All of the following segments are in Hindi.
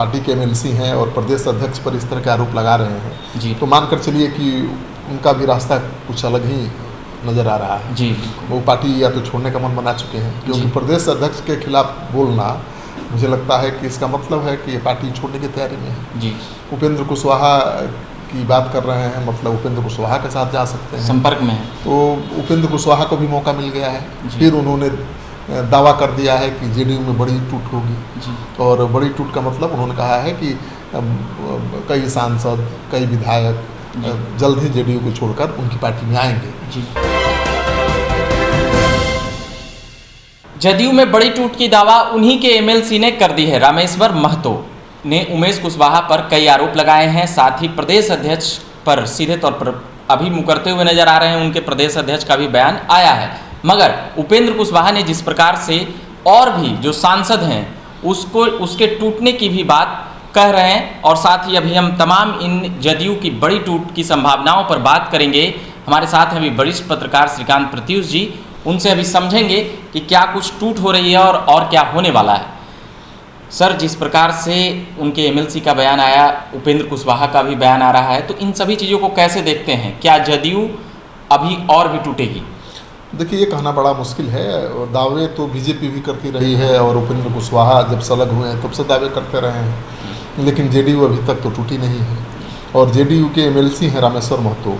पार्टी के एमएलसी हैं और प्रदेश अध्यक्ष पर इस तरह के आरोप लगा रहे हैं जी। तो मानकर चलिए कि उनका भी रास्ता कुछ अलग ही नज़र आ रहा है। जी। वो पार्टी या तो छोड़ने का मन बना चुके हैं, क्योंकि जी। प्रदेश अध्यक्ष के खिलाफ बोलना मुझे लगता है कि इसका मतलब है कि ये पार्टी छोड़ने की तैयारी में है। जी। उपेंद्र कुशवाहा की बात कर रहे हैं, मतलब उपेंद्र कुशवाहा के साथ जा सकते हैं, संपर्क में है। तो उपेंद्र कुशवाहा को भी मौका मिल गया है। जी। फिर उन्होंने दावा कर दिया है कि जेडीयू में बड़ी टूट होगी। जी। और बड़ी टूट का मतलब उन्होंने कहा है कि कई सांसद, कई विधायक जल्द ही जेडीयू को छोड़कर उनकी पार्टी में आएंगे। जी। जदयू में बड़ी टूट की दावा उन्हीं के एमएलसी ने कर दी है। रामेश्वर महतो ने उमेश कुशवाहा पर कई आरोप लगाए हैं, साथ ही प्रदेश अध्यक्ष पर सीधे तौर पर अभी मुकरते हुए नजर आ रहे हैं। उनके प्रदेश अध्यक्ष का भी बयान आया है, मगर उपेंद्र कुशवाहा ने जिस प्रकार से और भी जो सांसद हैं उसके टूटने की भी बात कह रहे हैं, और साथ ही अभी हम तमाम इन जदयू की बड़ी टूट की संभावनाओं पर बात करेंगे। हमारे साथ अभी वरिष्ठ पत्रकार श्रीकांत प्रत्युष जी, उनसे अभी समझेंगे कि क्या कुछ टूट हो रही है और क्या होने वाला है। सर, जिस प्रकार से उनके एमएलसी का बयान आया, उपेंद्र कुशवाहा का भी बयान आ रहा है, तो इन सभी चीज़ों को कैसे देखते हैं? क्या जदयू अभी और भी टूटेगी? देखिए, ये कहना बड़ा मुश्किल है। और दावे तो बीजेपी भी करती रही है, और उपेंद्र कुशवाहा जब सलग हुए हैं तब से दावे करते रहे हैं, लेकिन जेडीयू अभी तक तो टूटी नहीं है। और जेडीयू के एमएलसी हैं रामेश्वर महतो,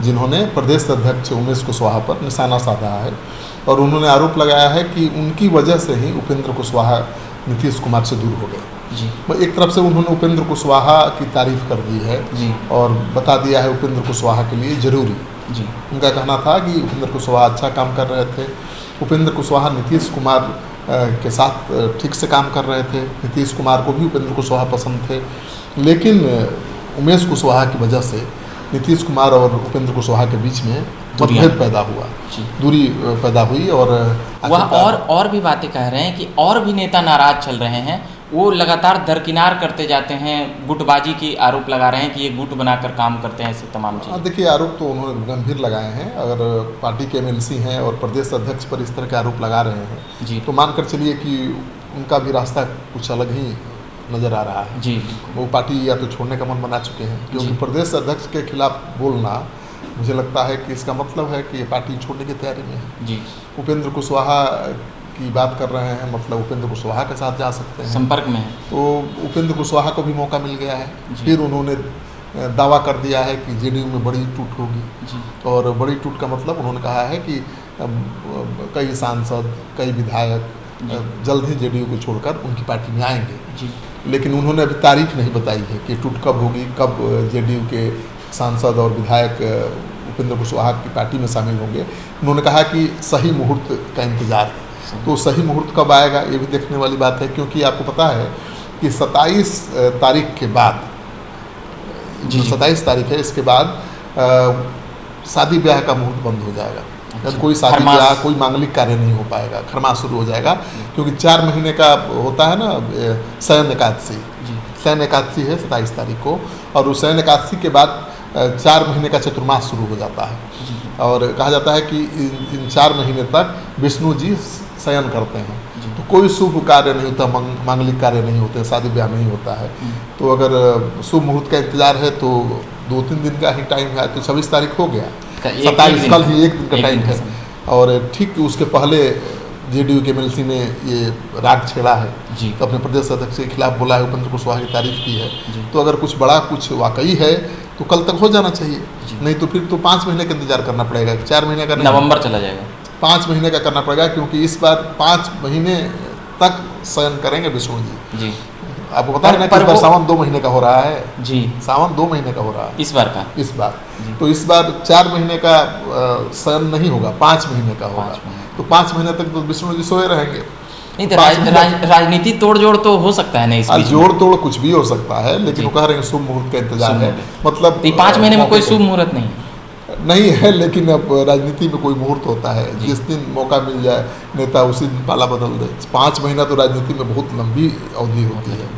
जिन्होंने प्रदेश अध्यक्ष उमेश कुशवाहा पर निशाना साधा है, और उन्होंने आरोप लगाया है कि उनकी वजह से ही उपेंद्र कुशवाहा नीतीश कुमार से दूर हो गए। जी। एक तरफ से उन्होंने उपेंद्र कुशवाहा की तारीफ कर दी है जी। और बता दिया है उपेंद्र कुशवाहा के लिए ज़रूरी। जी। उनका कहना था कि उपेंद्र कुशवाहा अच्छा काम कर रहे थे, उपेंद्र कुशवाहा नीतीश कुमार के साथ ठीक से काम कर रहे थे, नीतीश कुमार को भी उपेंद्र कुशवाहा पसंद थे, लेकिन उमेश कुशवाहा की वजह से नीतीश कुमार और उपेंद्र कुशवाहा के बीच में मतभेद पैदा हुआ, दूरी पैदा हुई। और वह और भी बातें कह रहे हैं कि और भी नेता नाराज चल रहे हैं, वो लगातार दरकिनार करते जाते हैं, गुटबाजी की आरोप लगा रहे हैं कि ये गुट बनाकर काम करते हैं, ऐसे तमाम चीज़ें। देखिए, आरोप तो उन्होंने गंभीर लगाए हैं। अगर पार्टी के एमएलसी हैं और प्रदेश अध्यक्ष पर इस तरह के आरोप लगा रहे हैं जी, तो मानकर चलिए कि उनका भी रास्ता कुछ अलग ही नज़र आ रहा है। जी। वो पार्टी या तो छोड़ने का मन बना चुके हैं, क्योंकि प्रदेश अध्यक्ष के खिलाफ बोलना मुझे लगता है कि इसका मतलब है कि ये पार्टी छोड़ने की तैयारी में है। जी। उपेंद्र कुशवाहा की बात कर रहे हैं, मतलब उपेंद्र कुशवाहा के साथ जा सकते हैं, संपर्क में है। तो उपेंद्र कुशवाहा को भी मौका मिल गया है। फिर उन्होंने दावा कर दिया है कि जेडीयू में बड़ी टूट होगी। जी। और बड़ी टूट का मतलब उन्होंने कहा है कि कई सांसद, कई विधायक जल्द ही जेडीयू को छोड़कर उनकी पार्टी में आएंगे। जी। लेकिन उन्होंने अभी तारीख नहीं बताई है कि टूट कब होगी, कब जेडीयू के सांसद और विधायक उपेंद्र कुशवाहा की पार्टी में शामिल होंगे। उन्होंने कहा कि सही मुहूर्त का इंतजार है, तो सही मुहूर्त कब आएगा ये भी देखने वाली बात है, क्योंकि आपको पता है कि 27 तारीख के बाद, जो 27 तारीख है, इसके बाद शादी ब्याह का मुहूर्त बंद हो जाएगा। कोई शादी ब्याह, कोई मांगलिक कार्य नहीं हो पाएगा, खरमास शुरू हो जाएगा, क्योंकि 4 महीने का होता है ना शयन एकादशी। शयन एकादशी है 27 तारीख को, और उस शयन एकादशी के बाद 4 महीने का चतुर्मास शुरू हो जाता है। और कहा जाता है कि इन 4 महीने तक विष्णु जी शयन करते हैं, तो कोई शुभ कार्य नहीं होता, मांगलिक कार्य नहीं होते, शादी ब्याह नहीं होता है। तो अगर शुभ मुहूर्त का इंतजार है तो 2-3 दिन का ही टाइम है, तो 26 तारीख हो गया, 27 कल ही 1 दिन का टाइम है। और ठीक उसके पहले जेडीयू के एमएलसी ने ये राग छेड़ा है, तो अपने प्रदेश अध्यक्ष के खिलाफ बोला है, उपेंद्र कुशवाहा की तारीफ की है। तो अगर कुछ बड़ा, कुछ वाकई है तो कल तक हो जाना चाहिए, नहीं तो फिर तो 5 महीने का इंतजार करना पड़ेगा, 4 महीने का, नवंबर चला जाएगा, 5 महीने का करना पड़ेगा, क्योंकि इस बार 5 महीने तक शयन करेंगे विष्णु जी। आपको पता है ना कि इस बार सावन 2 महीने का हो रहा है। जी। सावन 2 महीने का हो रहा है इस बार का। तो इस बार 4 महीने का शयन नहीं होगा, 5 महीने का होगा। तो 5 महीने तक तो विष्णु जी सोए रहेंगे। नहीं तो राजनीति तोड़ जोड़ तो हो सकता है, नहीं जोड़ तोड़ कुछ भी हो सकता है, लेकिन वो कह रहे हैं शुभ मुहूर्त का इंतजार है। मतलब 5 महीने में कोई शुभ मुहूर्त नहीं है, लेकिन अब राजनीति में कोई मुहूर्त होता है, जिस दिन मौका मिल जाए नेता उसी दिन पाला बदल दे। 5 महीना तो राजनीति में बहुत लंबी अवधि होती है,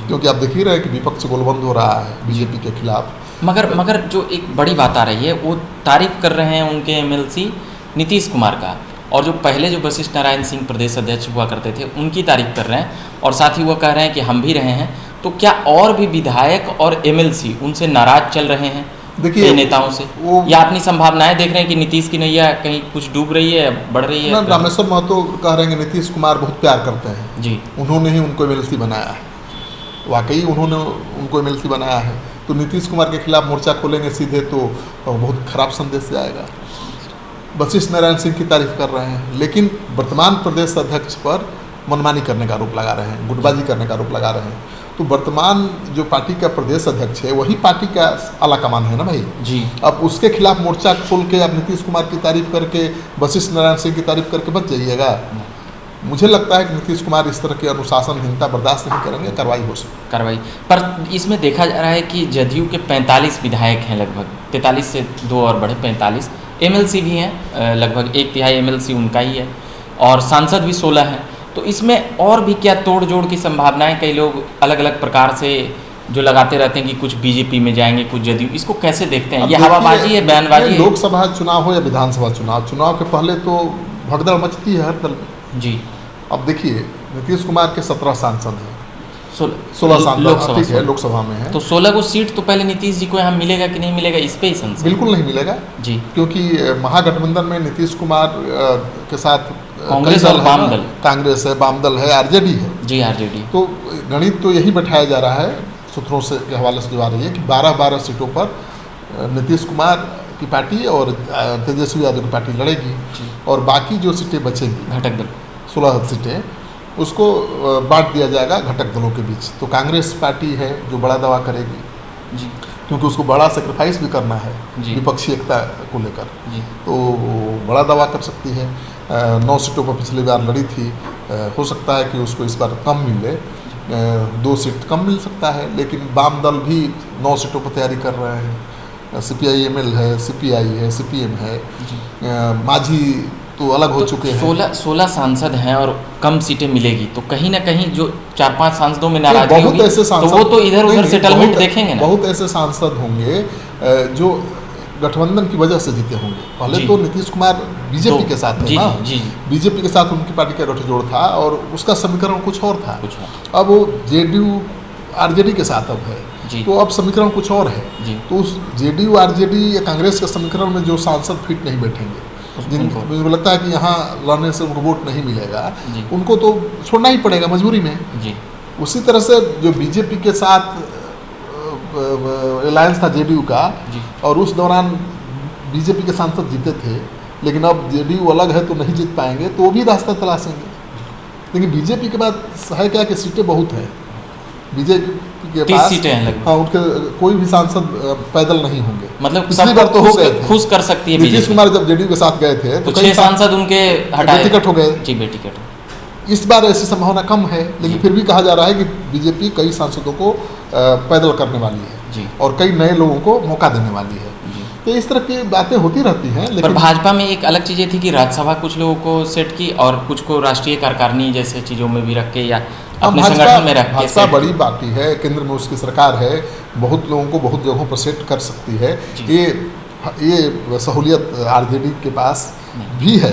क्योंकि आप देख ही रहे हैं कि विपक्ष गोलबंद हो रहा है बीजेपी के खिलाफ। मगर जो एक बड़ी बात आ रही है, वो तारीफ कर रहे हैं उनके एमएलसी नीतीश कुमार का, और जो पहले जो वशिष्ठ नारायण सिंह प्रदेश अध्यक्ष हुआ करते थे उनकी तारीफ कर रहे हैं, और साथ ही वो कह रहे हैं कि हम भी रहे हैं। तो क्या और भी विधायक और एमएलसी उनसे नाराज चल रहे हैं देखिए नेताओं से, या अपनी संभावनाएं देख रहे हैं कि नीतीश की नैया कहीं कुछ डूब रही है, बढ़ रही है? रामेश्वर महतो कह रहे हैं कि नीतीश कुमार बहुत प्यार करते हैं जी, उन्होंने ही उनको एमएलसी बनाया है, वाकई उन्होंने उनको एमएलसी बनाया है, तो नीतीश कुमार के खिलाफ मोर्चा खोलेंगे सीधे तो बहुत खराब संदेश जाएगा। वशिष्ठ नारायण सिंह की तारीफ कर रहे हैं, लेकिन वर्तमान प्रदेश अध्यक्ष पर मनमानी करने का आरोप लगा रहे हैं, गुटबाजी करने का आरोप लगा रहे हैं। तो वर्तमान जो पार्टी का प्रदेश अध्यक्ष है वही पार्टी का आला कमान है ना भाई जी। अब उसके खिलाफ मोर्चा खोल के आप नीतीश कुमार की तारीफ करके, वशिष्ठ नारायण सिंह की तारीफ करके बच जाइएगा। मुझे लगता है कि नीतीश कुमार इस तरह की अनुशासनहीनता बर्दाश्त नहीं करेंगे, कार्रवाई हो सकती कार्रवाई। पर इसमें देखा जा रहा है कि जदयू के 45 विधायक हैं, लगभग 43 से 2 और बढ़े 45, एमएलसी भी हैं, लगभग 1/3 एमएलसी उनका ही है, और सांसद भी 16 हैं। तो इसमें और भी क्या तोड़ जोड़ की संभावनाएं, कई लोग अलग अलग प्रकार से जो लगाते रहते हैं कि कुछ बीजेपी में जाएंगे, कुछ जदयू, इसको कैसे देखते हैं? ये हवाबाजी है, बयानबाजी है? लोकसभा चुनाव हो या विधानसभा चुनाव, चुनाव के पहले तो भगदड़ मचती है हर दल में जी। अब देखिए नीतीश कुमार के 17 सांसद हैं, 16 सांसद ठीक है लोकसभा में है, तो 16 को सीट तो पहले नीतीश जी को यहाँ मिलेगा कि नहीं मिलेगा, इस पे ही संशय? बिल्कुल नहीं मिलेगा जी, क्योंकि महागठबंधन में नीतीश कुमार के साथ कांग्रेस और वाम दल, कांग्रेस है, वाम दल है, आरजेडी है जी, आरजेडी। तो गणित तो यही बैठाया जा रहा है, सूत्रों से के हवाले से जो आ रही है कि 12-12 सीटों पर नीतीश कुमार की पार्टी और तेजस्वी यादव की पार्टी लड़ेगी, और बाकी जो सीटें बचेंगी घटक दल 16 सीटें उसको बांट दिया जाएगा घटक दलों के बीच। तो कांग्रेस पार्टी है जो बड़ा दावा करेगी जी, क्योंकि उसको बड़ा सेक्रीफाइस भी करना है विपक्षी एकता को लेकर, तो बड़ा दावा कर सकती है। 9 सीटों पर पिछली बार लड़ी थी, हो सकता है कि उसको इस बार कम मिले, 2 सीट कम मिल सकता है, लेकिन वाम दल भी 9 सीटों पर तैयारी कर रहे हैं। CPI-ML है, CPI है, CPM है, माझी तो अलग हो चुके हैं। 16 सांसद हैं और कम सीटें मिलेगी, तो कहीं ना कहीं जो 4-5 सांसदों में नाराजगी होगी, तो वो तो इधर उधर सेटलमेंट देखेंगे ना। बहुत ऐसे सांसद होंगे जो गठबंधन की वजह से जीते होंगे। पहले तो नीतीश कुमार बीजेपी के साथ थे ना, बीजेपी के साथ उनकी पार्टी का गठजोड़ था और उसका समीकरण कुछ और था। अब वो जेडीयू आरजेडी के साथ अब है, तो अब समीकरण कुछ और है। तो उस जेडीयू आरजेडी या कांग्रेस के समीकरण में जो सांसद फिट नहीं बैठेंगे, जिनको लगता है कि यहाँ लड़ने से उनको वोट नहीं मिलेगा, उनको तो छोड़ना ही पड़ेगा मजबूरी में जी। उसी तरह से जो बीजेपी के साथ अलायंस था जेडीयू का, और उस दौरान बीजेपी के सांसद जीते थे, लेकिन अब जेडीयू अलग है तो नहीं जीत पाएंगे, तो वो भी रास्ता तलाशेंगे। लेकिन बीजेपी के बाद है क्या कि सीटें बहुत हैं, बीजेपी के पास सीटें हैं लगभग। हाँ, उनके कोई भी सांसद पैदल नहीं होंगे, मतलब पिछली बार तो हो गए थे, खुश कर सकती है। नीतीश कुमार जब जेडीयू के साथ गए थे तो 6 सांसद उनके हटाए, टिकट हो गए जी, बेटिकट। इस बार ऐसी संभावना कम है, लेकिन फिर भी कहा जा रहा है कि बीजेपी कई सांसदों को पैदल करने वाली है जी, और कई नए लोगों को मौका देने वाली है। तो इस तरह की बातें होती रहती हैं। लेकिन पर भाजपा में एक अलग चीज़ ये थी कि राज्यसभा कुछ लोगों को सेट की और कुछ को राष्ट्रीय कार्यकारिणी जैसे चीज़ों में भी रख के या अपने संगठन में रख के। भाजपा बड़ी पार्टी है, केंद्र में उसकी सरकार है, बहुत लोगों को बहुत जगहों पर सेट कर सकती है। ये सहूलियत आरजेडी के पास भी है,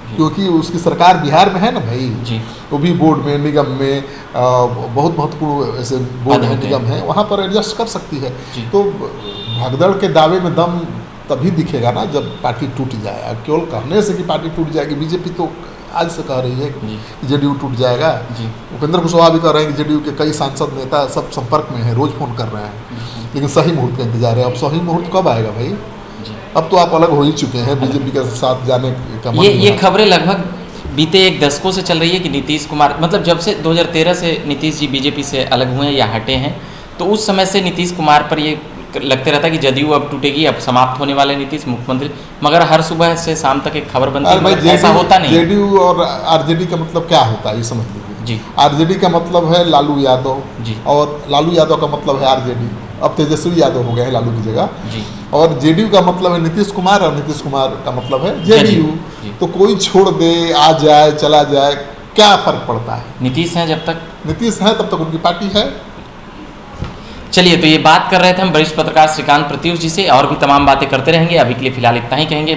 क्योंकि उसकी सरकार बिहार में है ना भाई जी, वो भी बोर्ड में, निगम में, बहुत महत्वपूर्ण ऐसे बोर्ड है, निगम है, वहाँ पर एडजस्ट कर सकती है। तो भगदड़ के दावे में दम तभी दिखेगा ना जब पार्टी टूट जाए। केवल कहने से कि पार्टी टूट जाएगी, बीजेपी तो आज से कह रही है कि जेडीयू टूट जाएगा। उपेंद्र कुशवाहा भी कह रहे हैं कि जेडीयू के कई सांसद नेता सब संपर्क में हैं, रोज फोन कर रहे हैं, लेकिन सही मुहूर्त का इंतजार है। अब सही मुहूर्त कब आएगा भाई? अब तो आप अलग हो ही चुके हैं, बीजेपी के साथ जाने का। ये खबरें लगभग बीते 1 दशकों से चल रही है कि नीतीश कुमार, मतलब जब से 2013 से नीतीश जी बीजेपी से अलग हुए हैं या हटे हैं, तो उस समय से नीतीश कुमार पर ये लगते रहता कि जदयू अब टूटेगी, अब समाप्त होने वाले नीतीश मुख्यमंत्री, मगर हर सुबह से शाम तक एक खबर बनती है, ऐसा होता नहीं। जेडीयू और आरजेडी का मतलब क्या होता है ये समझ लीजिए जी। आरजेडी का मतलब है लालू यादव जी, और लालू यादव का मतलब है आरजेडी। अब तेजस्वी यादव हो गए हैं लालू की जगह जी, और जेडीयू का मतलब है नीतीश कुमार, और नीतीश कुमार का मतलब है जेडीयू। तो कोई छोड़ दे, आ जाए, चला जाए, क्या फर्क पड़ता है? नीतीश हैं जब तक, नीतीश हैं तब तक उनकी पार्टी है। चलिए, तो ये बात कर रहे थे हम वरिष्ठ पत्रकार श्रीकांत प्रत्युष जी से, और भी तमाम बातें करते रहेंगे। अभी के लिए फिलहाल इतना ही कहेंगे।